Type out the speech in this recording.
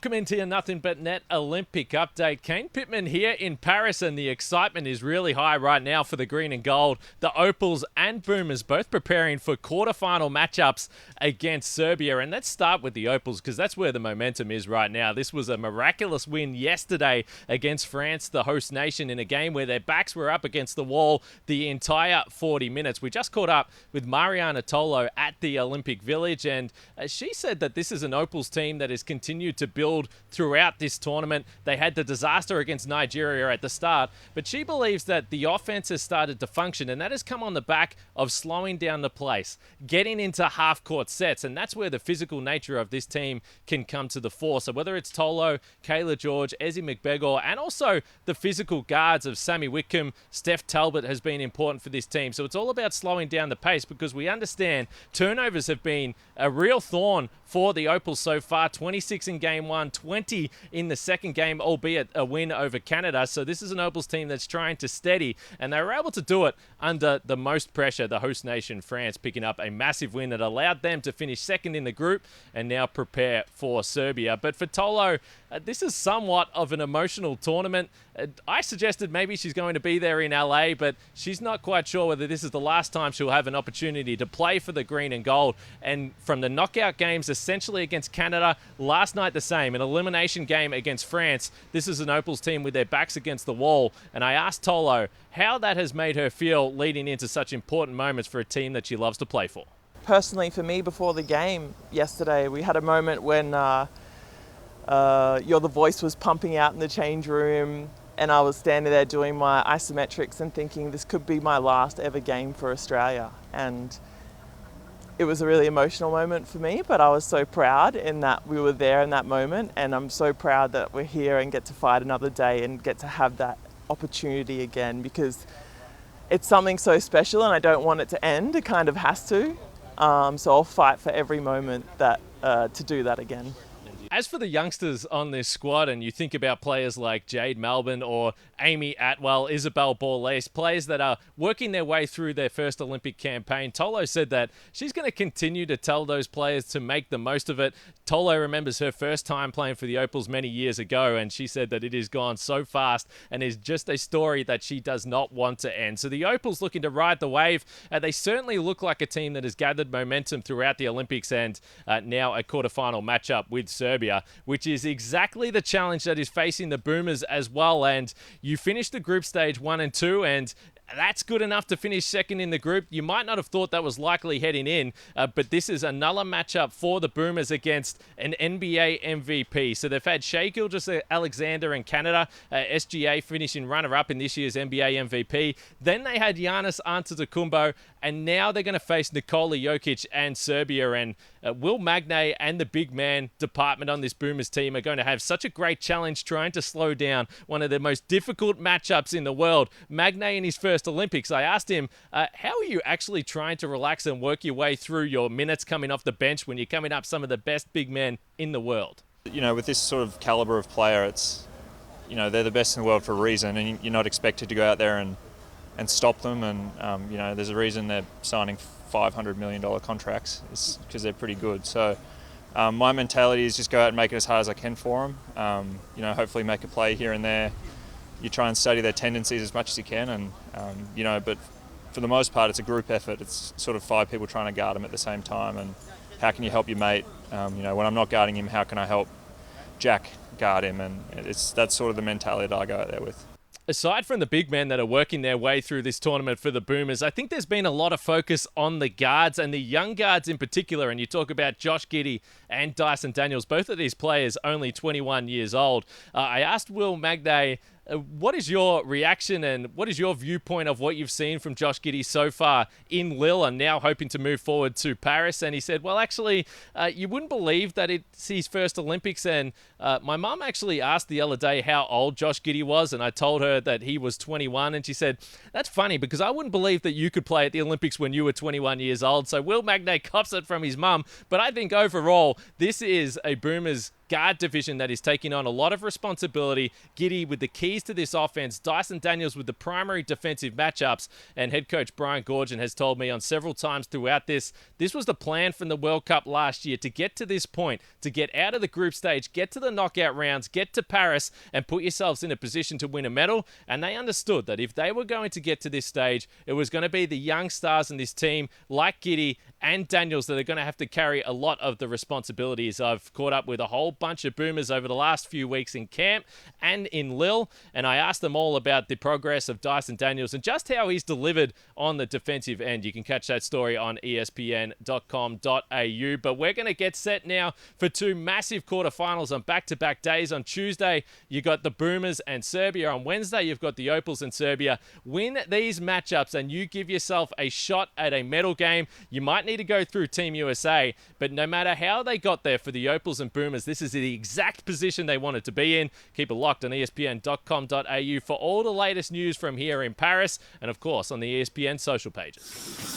Welcome into your Nothing But Net Olympic update. Kane Pittman here in Paris, and the excitement is really high right now for the green and gold. The Opals and Boomers both preparing for quarterfinal matchups against Serbia. And let's start with the Opals because that's where the momentum is right now. This was a miraculous win yesterday against France, the host nation, in a game where their backs were up against the wall the entire 40 minutes. We just caught up with Mariana Tolo at the Olympic Village, and she said that this is an Opals team that has continued to build throughout this tournament. They had the disaster against Nigeria at the start, but she believes that the offense has started to function, and that has come on the back of slowing down the pace, getting into half-court sets, and that's where the physical nature of this team can come to the fore. So whether it's Tolo, Kayla George, Ezi McBegor, and also the physical guards of Sammy Whitcomb, Steph Talbot has been important for this team. So it's all about slowing down the pace because we understand turnovers have been a real thorn for the Opals so far. 26 in game one, 20 in the second game, albeit a win over Canada. So this is an Opals team that's trying to steady, and they were able to do it under the most pressure, the host nation France picking up a massive win that allowed them to finish second in the group and now prepare for Serbia. But for Tolo, this is somewhat of an emotional tournament. I suggested maybe she's going to be there in LA, but she's not quite sure whether this is the last time she'll have an opportunity to play for the green and gold. And from the knockout games, essentially against Canada, last night the same, an elimination game against France, this is an Opals team with their backs against the wall. And I asked Tolo how that has made her feel leading into such important moments for a team that she loves to play for. Personally, for me, before the game yesterday, we had a moment when the voice was pumping out in the change room, and I was standing there doing my isometrics and thinking this could be my last ever game for Australia. And it was a really emotional moment for me, but I was so proud in that we were there in that moment, and I'm so proud that we're here and get to fight another day and get to have that opportunity again, because it's something so special and I don't want it to end. It kind of has to. So I'll fight for every moment that to do that again. As for the youngsters on this squad, and you think about players like Jade Melbourne or Amy Atwell, Isabel Borlase, players that are working their way through their first Olympic campaign, Tolo said that she's going to continue to tell those players to make the most of it. Tolo remembers her first time playing for the Opals many years ago, and she said that it has gone so fast and is just a story that she does not want to end. So the Opals looking to ride the wave. They certainly look like a team that has gathered momentum throughout the Olympics, and now a quarterfinal matchup with Serbia, which is exactly the challenge that is facing the Boomers as well. And you finish the group stage 1 and 2, and that's good enough to finish second in the group. You might not have thought that was likely heading in, but this is another matchup for the Boomers against an NBA MVP. So they've had Shai Gilgeous-Alexander in Canada, SGA finishing runner-up in this year's NBA MVP. Then they had Giannis Antetokounmpo, and now they're going to face Nikola Jokic and Serbia. And Will Magnay and the big man department on this Boomers team are going to have such a great challenge trying to slow down one of the most difficult matchups in the world. Magnay in his first Olympics, I asked him, how are you actually trying to relax and work your way through your minutes coming off the bench when you're coming up some of the best big men in the world? You know, with this sort of caliber of player, it's, you know, they're the best in the world for a reason, and you're not expected to go out there and stop them. And, you know, there's a reason they're signing $500 million contracts. It's because they're pretty good. So my mentality is just go out and make it as hard as I can for them. You know, hopefully make a play here and there. You try and study their tendencies as much as you can, and you know, but for the most part it's a group effort. It's sort of 5 people trying to guard them at the same time, and how can you help your mate? You know, when I'm not guarding him, how can I help Jack guard him? And that's sort of the mentality that I go out there with. Aside from the big men that are working their way through this tournament for the Boomers, I think there's been a lot of focus on the guards, and the young guards in particular. And you talk about Josh Giddey and Dyson Daniels, both of these players only 21 years old. I asked Will Magnay, what is your reaction and what is your viewpoint of what you've seen from Josh Giddey so far in Lille and now hoping to move forward to Paris? And he said, well, actually, you wouldn't believe that it's his first Olympics. And my mum actually asked the other day how old Josh Giddey was, and I told her that he was 21. And she said, that's funny because I wouldn't believe that you could play at the Olympics when you were 21 years old. So Will Magnay cops it from his mum. But I think overall, this is a Boomers guard division that is taking on a lot of responsibility. Giddey with the keys to this offense, Dyson Daniels with the primary defensive matchups, and head coach Brian Goorjian has told me on several times throughout this was the plan from the World Cup last year to get to this point, to get out of the group stage, get to the knockout rounds, get to Paris, and put yourselves in a position to win a medal. And they understood that if they were going to get to this stage, it was going to be the young stars in this team like Giddey and Daniels that are going to have to carry a lot of the responsibilities. I've caught up with a whole bunch of Boomers over the last few weeks in camp and in Lille, and I asked them all about the progress of Dyson Daniels and just how he's delivered on the defensive end. You can catch that story on espn.com.au, but we're going to get set now for two massive quarterfinals on back-to-back days. On Tuesday, you got the Boomers and Serbia. On Wednesday, you've got the Opals and Serbia. Win these matchups and you give yourself a shot at a medal game. You might need to go through Team USA, but no matter how they got there for the Opals and Boomers, this is the exact position they wanted to be in. Keep it locked on espn.com.au for all the latest news from here in Paris and, of course, on the ESPN social pages.